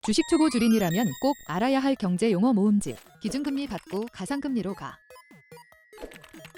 주식 초보 주린이라면 꼭 알아야 할 경제 용어 모음집. 기준금리 받고 가상금리로 가.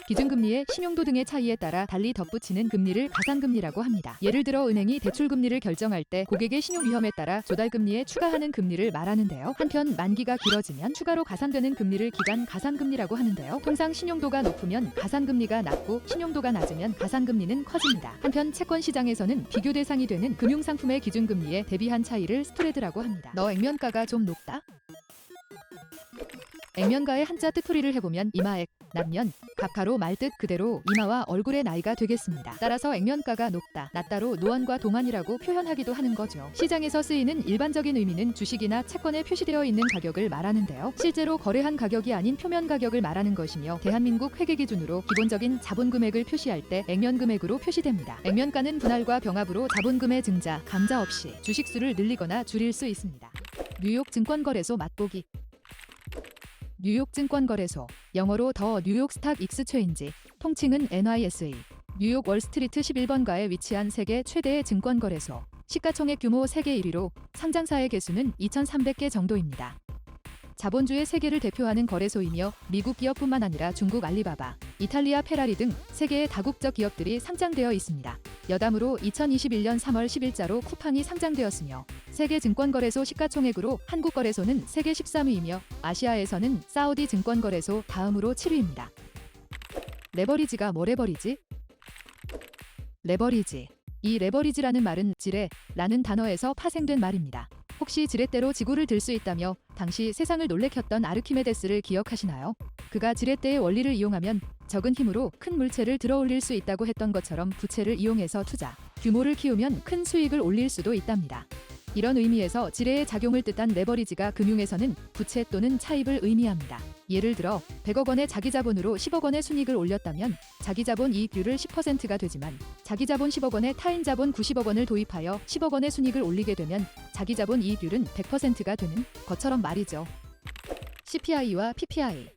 기준금리의 신용도 등의 차이에 따라 달리 덧붙이는 금리를 가상금리라고 합니다. 예를 들어 은행이 대출금리를 결정할 때 고객의 신용 위험에 따라 조달금리에 추가하는 금리를 말하는데요. 한편 만기가 길어지면 추가로 가산되는 금리를 기간 가상금리라고 하는데요. 통상 신용도가 높으면 가산금리가 낮고 신용도가 낮으면 가산금리는 커집니다. 한편 채권 시장에서는 비교 대상이 되는 금융상품의 기준금리에 대비한 차이를 스프레드라고 합니다. 너 액면가가 좀 높다? 액면가의 한자 뜻풀이를 해보면 이마액, 낮면, 갑가로 말뜻 그대로 이마와 얼굴의 나이가 되겠습니다. 따라서 액면가가 높다, 낮다로 노안과 동안이라고 표현하기도 하는 거죠. 시장에서 쓰이는 일반적인 의미는 주식이나 채권에 표시되어 있는 가격을 말하는데요. 실제로 거래한 가격이 아닌 표면 가격을 말하는 것이며 대한민국 회계 기준으로 기본적인 자본금액을 표시할 때 액면금액으로 표시됩니다. 액면가는 분할과 병합으로 자본금의 증자, 감자 없이 주식수를 늘리거나 줄일 수 있습니다. 뉴욕 증권거래소 맛보기. 뉴욕 증권거래소, 영어로 더 뉴욕 스탁 익스체인지, 통칭은 NYSE, 뉴욕 월스트리트 11번가에 위치한 세계 최대의 증권거래소, 시가총액 규모 세계 1위로 상장사의 개수는 2,300개 정도입니다. 자본주의 세계를 대표하는 거래소이며 미국 기업뿐만 아니라 중국 알리바바, 이탈리아 페라리 등 세계의 다국적 기업들이 상장되어 있습니다. 여담으로 2021년 3월 10일자로 쿠팡이 상장되었으며 세계 증권거래소 시가총액으로 한국 거래소는 세계 13위이며 아시아에서는 사우디 증권거래소 다음으로 7위입니다. 레버리지가 뭐 레버리지? 레버리지. 이 레버리지라는 말은 지뢰라는 단어에서 파생된 말입니다. 혹시 지렛대로 지구를 들 수 있다며 당시 세상을 놀래켰던 아르키메데스를 기억하시나요? 그가 지렛대의 원리를 이용하면 적은 힘으로 큰 물체를 들어 올릴 수 있다고 했던 것처럼 부채를 이용해서 투자, 규모를 키우면 큰 수익을 올릴 수도 있답니다. 이런 의미에서 지뢰의 작용을 뜻한 레버리지가 금융에서는 부채 또는 차입을 의미합니다. 예를 들어 100억 원의 자기자본으로 10억 원의 순이익을 올렸다면 자기자본 이익률을 10%가 되지만 자기자본 10억 원에 타인자본 90억 원을 도입하여 10억 원의 순이익을 올리게 되면 자기자본 이익률은 100%가 되는 것처럼 말이죠. CPI와 PPI.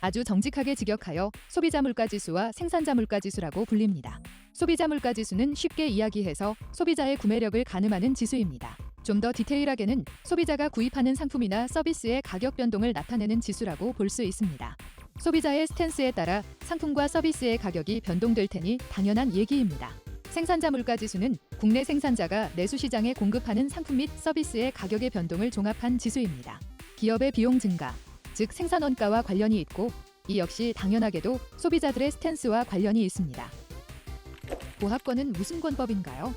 아주 정직하게 직역하여 소비자물가지수와 생산자물가지수라고 불립니다. 소비자물가지수는 쉽게 이야기해서 소비자의 구매력을 가늠하는 지수입니다. 좀 더 디테일하게는 소비자가 구입하는 상품이나 서비스의 가격 변동을 나타내는 지수라고 볼 수 있습니다. 소비자의 스탠스에 따라 상품과 서비스의 가격이 변동될 테니 당연한 얘기입니다. 생산자 물가지수는 국내 생산자가 내수시장에 공급하는 상품 및 서비스의 가격의 변동을 종합한 지수입니다. 기업의 비용 증가, 즉 생산 원가와 관련이 있고 이 역시 당연하게도 소비자들의 스탠스와 관련이 있습니다. 보합권은 무슨 권법인가요?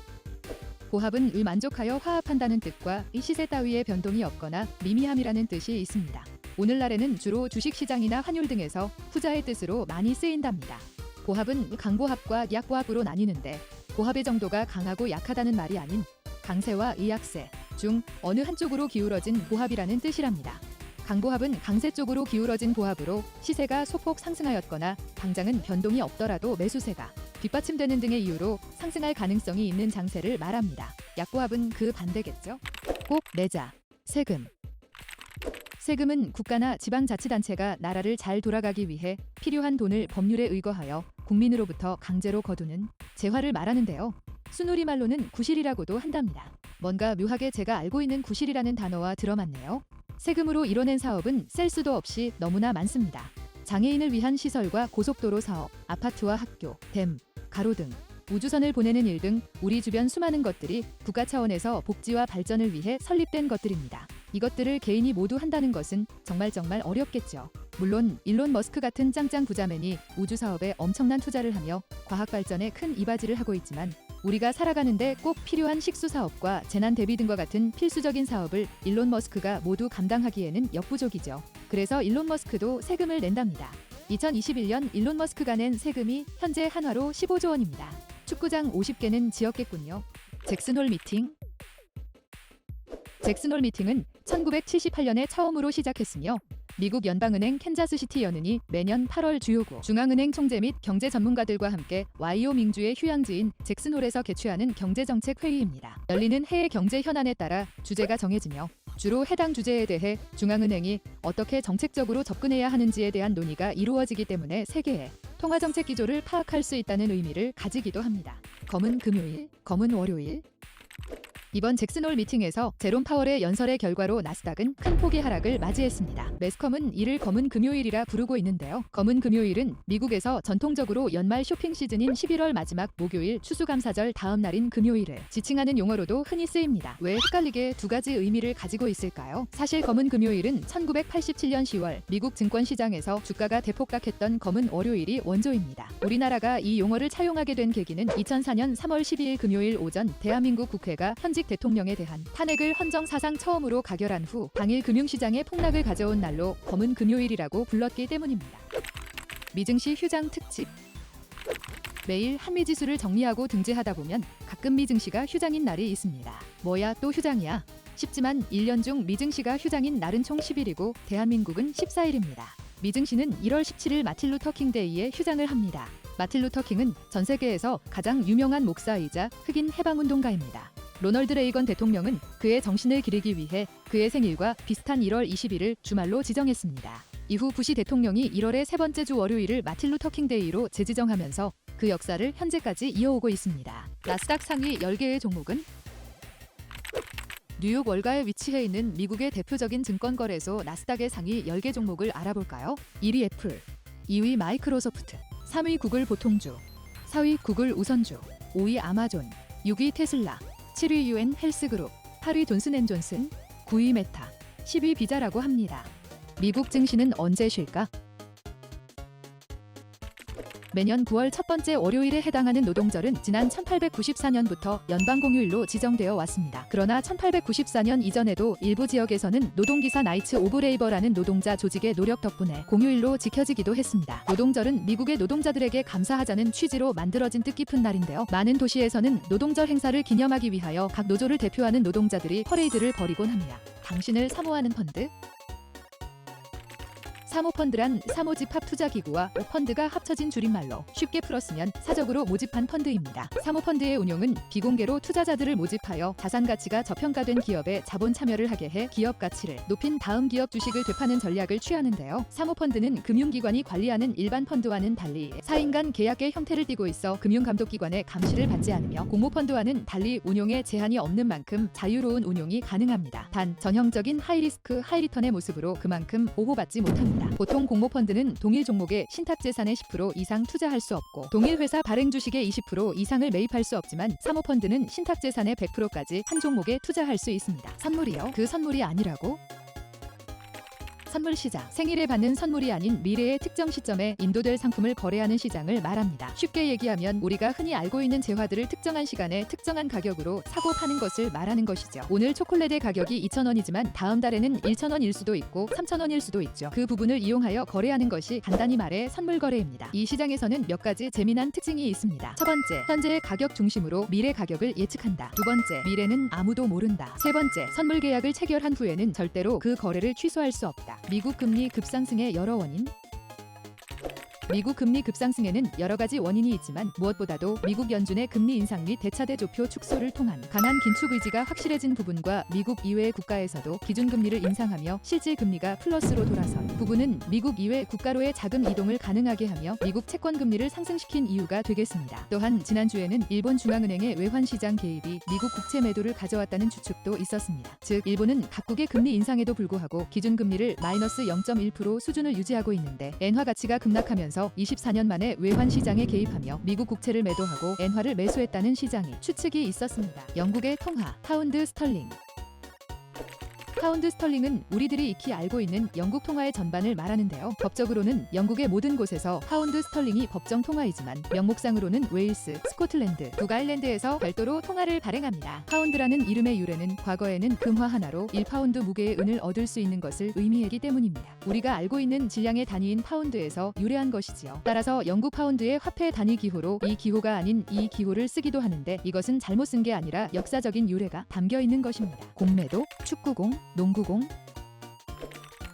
보합은 을 만족하여 화합한다는 뜻과 이 시세 따위의 변동이 없거나 미미함이라는 뜻이 있습니다. 오늘날에는 주로 주식시장이나 환율 등에서 후자의 뜻으로 많이 쓰인답니다. 보합은 강보합과 약보합으로 나뉘는데 보합의 정도가 강하고 약하다는 말이 아닌 강세와 이약세 중 어느 한쪽으로 기울어진 보합이라는 뜻이랍니다. 강보합은 강세 쪽으로 기울어진 보합으로 시세가 소폭 상승하였거나 당장은 변동이 없더라도 매수세가 뒷받침되는 등의 이유로 상승할 가능성이 있는 장세를 말합니다. 약보합은 그 반대겠죠? 꼭 내자. 세금. 세금은 국가나 지방자치단체가 나라를 잘 돌아가기 위해 필요한 돈을 법률에 의거하여 국민으로부터 강제로 거두는 재화를 말하는데요. 순우리말로는 구실이라고도 한답니다. 뭔가 묘하게 제가 알고 있는 구실이라는 단어와 들어맞네요. 세금으로 이뤄낸 사업은 셀 수도 없이 너무나 많습니다. 장애인을 위한 시설과 고속도로 사업, 아파트와 학교, 댐, 가로등, 우주선을 보내는 일 등 우리 주변 수많은 것들이 국가 차원에서 복지와 발전을 위해 설립된 것들입니다. 이것들을 개인이 모두 한다는 것은 정말 어렵겠죠. 물론 일론 머스크 같은 짱짱 부자맨이 우주 사업에 엄청난 투자를 하며 과학 발전에 큰 이바지를 하고 있지만 우리가 살아가는데 꼭 필요한 식수 사업과 재난 대비 등과 같은 필수적인 사업을 일론 머스크가 모두 감당하기에는 역부족이죠. 그래서 일론 머스크도 세금을 낸답니다. 2021년 일론 머스크가 낸 세금이 현재 한화로 15조 원입니다. 축구장 50개는 지었겠군요. 잭슨홀 미팅. 잭슨홀 미팅은 1978년에 처음으로 시작했으며 미국 연방은행 캔자스시티 연은이 매년 8월 주요국 중앙은행 총재 및 경제 전문가들과 함께 와이오 민주의 휴양지인 잭슨홀에서 개최하는 경제정책 회의입니다. 열리는 해외 경제 현안에 따라 주제가 정해지며 주로 해당 주제에 대해 중앙은행이 어떻게 정책적으로 접근해야 하는지에 대한 논의가 이루어지기 때문에 세계의 통화정책 기조를 파악할 수 있다는 의미를 가지기도 합니다. 검은 금요일, 검은 월요일. 이번 잭슨홀 미팅에서 제롬 파월의 연설의 결과로 나스닥은 큰 폭의 하락을 맞이했습니다. 매스컴은 이를 검은 금요일이라 부르고 있는데요. 검은 금요일은 미국에서 전통적으로 연말 쇼핑 시즌인 11월 마지막 목요일 추수감사절 다음 날인 금요일을 지칭하는 용어로도 흔히 쓰입니다. 왜 헷갈리게 두 가지 의미를 가지고 있을까요? 사실 검은 금요일은 1987년 10월 미국 증권시장에서 주가가 대폭락했던 검은 월요일이 원조입니다. 우리나라가 이 용어를 차용하게 된 계기는 2004년 3월 12일 금요일 오전 대한민국 국회가 현직 대통령에 대한 탄핵을 헌정 사상 처음으로 가결한 후 당일 금융시장에 폭락을 가져온 날로 검은 금요일이라고 불렀기 때문입니다. 미증시 휴장 특집. 매일 한미지수를 정리하고 등재하다 보면 가끔 미증시가 휴장인 날이 있습니다. 뭐야 또 휴장이야? 싶지만 1년 중 미증시가 휴장인 날은 총 10일이고 대한민국은 14일입니다. 미증시는 1월 17일 마틴 루터 킹 데이에 휴장을 합니다. 마틴 루터 킹은 전 세계에서 가장 유명한 목사이자 흑인 해방운동가입니다. 로널드 레이건 대통령은 그의 정신을 기리기 위해 그의 생일과 비슷한 1월 20일을 주말로 지정했습니다. 이후 부시 대통령이 1월의 세 번째 주 월요일을 마틴 루터 킹 데이로 재지정하면서 그 역사를 현재까지 이어오고 있습니다. 나스닥 상위 10개의 종목은 뉴욕 월가에 위치해 있는 미국의 대표적인 증권거래소 나스닥의 상위 10개 종목을 알아볼까요? 1위 애플, 2위 마이크로소프트, 3위 구글 보통주, 4위 구글 우선주, 5위 아마존, 6위 테슬라, 7위 UN 헬스그룹, 8위 존슨앤존슨, 9위 메타, 10위 비자라고 합니다. 미국 증시는 언제 쉴까? 매년 9월 첫 번째 월요일에 해당하는 노동절은 지난 1894년부터 연방공휴일로 지정되어 왔습니다. 그러나 1894년 이전에도 일부 지역에서는 노동기사 나이츠 오브 레이버라는 노동자 조직의 노력 덕분에 공휴일로 지켜지기도 했습니다. 노동절은 미국의 노동자들에게 감사하자는 취지로 만들어진 뜻깊은 날인데요. 많은 도시에서는 노동절 행사를 기념하기 위하여 각 노조를 대표하는 노동자들이 퍼레이드를 벌이곤 합니다. 당신을 사모하는 펀드? 사모펀드란 사모집합투자기구와 오펀드가 합쳐진 줄임말로 쉽게 풀었으면 사적으로 모집한 펀드입니다. 사모펀드의 운용은 비공개로 투자자들을 모집하여 자산가치가 저평가된 기업에 자본 참여를 하게 해 기업 가치를 높인 다음 기업 주식을 되파는 전략을 취하는데요. 사모펀드는 금융기관이 관리하는 일반 펀드와는 달리 4인 간 계약의 형태를 띠고 있어 금융감독기관의 감시를 받지 않으며 공모펀드와는 달리 운용에 제한이 없는 만큼 자유로운 운용이 가능합니다. 단 전형적인 하이리스크 하이리턴의 모습으로 그만큼 보호받지 못합니다. 보통 공모펀드는 동일 종목의 신탁재산의 10% 이상 투자할 수 없고 동일 회사 발행 주식의 20% 이상을 매입할 수 없지만 사모펀드는 신탁재산의 100%까지 한 종목에 투자할 수 있습니다. 선물이요? 그 선물이 아니라고? 선물 시장, 생일에 받는 선물이 아닌 미래의 특정 시점에 인도될 상품을 거래하는 시장을 말합니다. 쉽게 얘기하면 우리가 흔히 알고 있는 재화들을 특정한 시간에 특정한 가격으로 사고 파는 것을 말하는 것이죠. 오늘 초콜릿의 가격이 2,000원이지만 다음 달에는 1,000원일 수도 있고 3,000원일 수도 있죠. 그 부분을 이용하여 거래하는 것이 간단히 말해 선물 거래입니다. 이 시장에서는 몇 가지 재미난 특징이 있습니다. 첫 번째, 현재의 가격 중심으로 미래 가격을 예측한다. 두 번째, 미래는 아무도 모른다. 세 번째, 선물 계약을 체결한 후에는 절대로 그 거래를 취소할 수 없다. 미국 금리 급상승의 여러 원인. 미국 금리 급상승에는 여러 가지 원인이 있지만 무엇보다도 미국 연준의 금리 인상 및 대차대 조표 축소를 통한 강한 긴축 의지가 확실해진 부분과 미국 이외의 국가에서도 기준금리를 인상하며 실질 금리가 플러스로 돌아선 부분은 미국 이외 국가로의 자금 이동을 가능하게 하며 미국 채권 금리를 상승시킨 이유가 되겠습니다. 또한 지난주에는 일본 중앙은행의 외환시장 개입이 미국 국채 매도를 가져왔다는 추측도 있었습니다. 즉 일본은 각국의 금리 인상에도 불구하고 기준금리를 마이너스 0.1% 수준을 유지하고 있는데 엔화 가치가 급락하면서 24년 만에 외환시장에 개입하며 미국 국채를 매도하고 엔화를 매수했다는 시장이 추측이 있었습니다. 영국의 통화, 파운드 스털링. 파운드 스털링은 우리들이 익히 알고 있는 영국 통화의 전반을 말하는데요. 법적으로는 영국의 모든 곳에서 파운드 스털링이 법정 통화이지만 명목상으로는 웨일스, 스코틀랜드, 북아일랜드에서 별도로 통화를 발행합니다. 파운드라는 이름의 유래는 과거에는 금화 하나로 1파운드 무게의 은을 얻을 수 있는 것을 의미하기 때문입니다. 우리가 알고 있는 질량의 단위인 파운드에서 유래한 것이지요. 따라서 영국 파운드의 화폐 단위 기호로 이 기호가 아닌 이 기호를 쓰기도 하는데 이것은 잘못 쓴 게 아니라 역사적인 유래가 담겨 있는 것입니다. 공매도, 축구공, 농구공.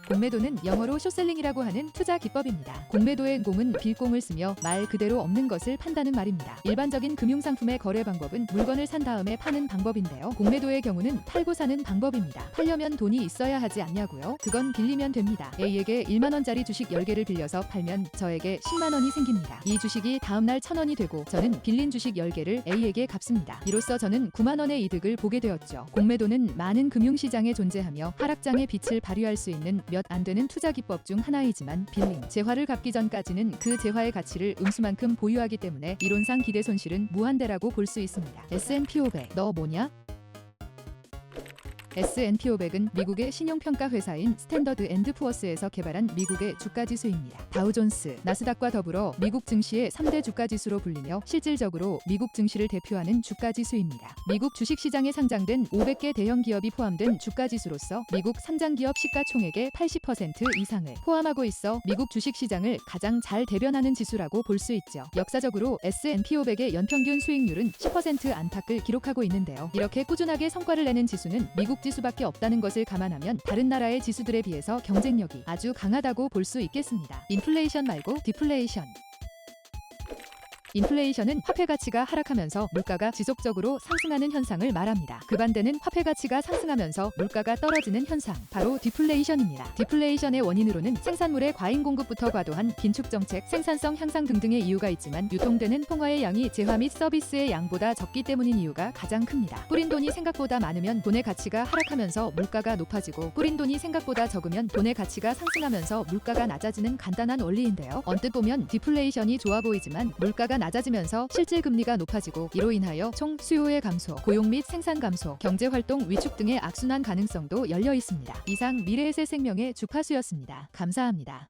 공매도는 영어로 쇼셀링이라고 하는 투자 기법입니다. 공매도의 공은 빌공을 쓰며 말 그대로 없는 것을 판다는 말입니다. 일반적인 금융상품의 거래 방법은 물건을 산 다음에 파는 방법인데요. 공매도의 경우는 팔고 사는 방법입니다. 팔려면 돈이 있어야 하지 않냐고요? 그건 빌리면 됩니다. A에게 1만 원짜리 주식 10개를 빌려서 팔면 저에게 10만 원이 생깁니다. 이 주식이 다음날 1,000원이 되고 저는 빌린 주식 10개를 A에게 갚습니다. 이로써 저는 9만 원의 이득을 보게 되었죠. 공매도는 많은 금융시장에 존재하며 하락장의 빛을 발휘할 수 있는 몇 안 되는 투자 기법 중 하나이지만 빌림, 재화를 갚기 전까지는 그 재화의 가치를 음수만큼 보유하기 때문에 이론상 기대 손실은 무한대라고 볼 수 있습니다. S&P 500 너 뭐냐? S&P 500은 미국의 신용평가 회사인 스탠더드 앤드 푸어스에서 개발한 미국의 주가지수입니다. 다우존스, 나스닥과 더불어 미국 증시의 3대 주가지수로 불리며 실질적으로 미국 증시를 대표하는 주가지수입니다. 미국 주식시장에 상장된 500개 대형 기업이 포함된 주가지수로서 미국 상장기업 시가총액의 80% 이상을 포함하고 있어 미국 주식시장을 가장 잘 대변하는 지수라고 볼 수 있죠. 역사적으로 S&P 500의 연평균 수익률은 10% 안팎을 기록하고 있는데요. 이렇게 꾸준하게 성과를 내는 지수는 미국 지수밖에 없다는 것을 감안하면 다른 나라의 지수들에 비해서 경쟁력이 아주 강하다고 볼 수 있겠습니다. 인플레이션 말고 디플레이션. 인플레이션은 화폐 가치가 하락하면서 물가가 지속적으로 상승하는 현상을 말합니다. 그 반대는 화폐 가치가 상승하면서 물가가 떨어지는 현상, 바로 디플레이션입니다. 디플레이션의 원인으로는 생산물의 과잉 공급부터 과도한 긴축 정책, 생산성 향상 등등의 이유가 있지만 유통되는 통화의 양이 재화 및 서비스의 양보다 적기 때문인 이유가 가장 큽니다. 뿌린 돈이 생각보다 많으면 돈의 가치가 하락하면서 물가가 높아지고 뿌린 돈이 생각보다 적으면 돈의 가치가 상승하면서 물가가 낮아지는 간단한 원리인데요. 언뜻 보면 디플레이션이 좋아 보이지만 물가가 낮아지면서 실질 금리가 높아지고 이로 인하여 총 수요의 감소, 고용 및 생산 감소, 경제 활동 위축 등의 악순환 가능성도 열려 있습니다. 이상 미래에셋 생명의 주파수였습니다. 감사합니다.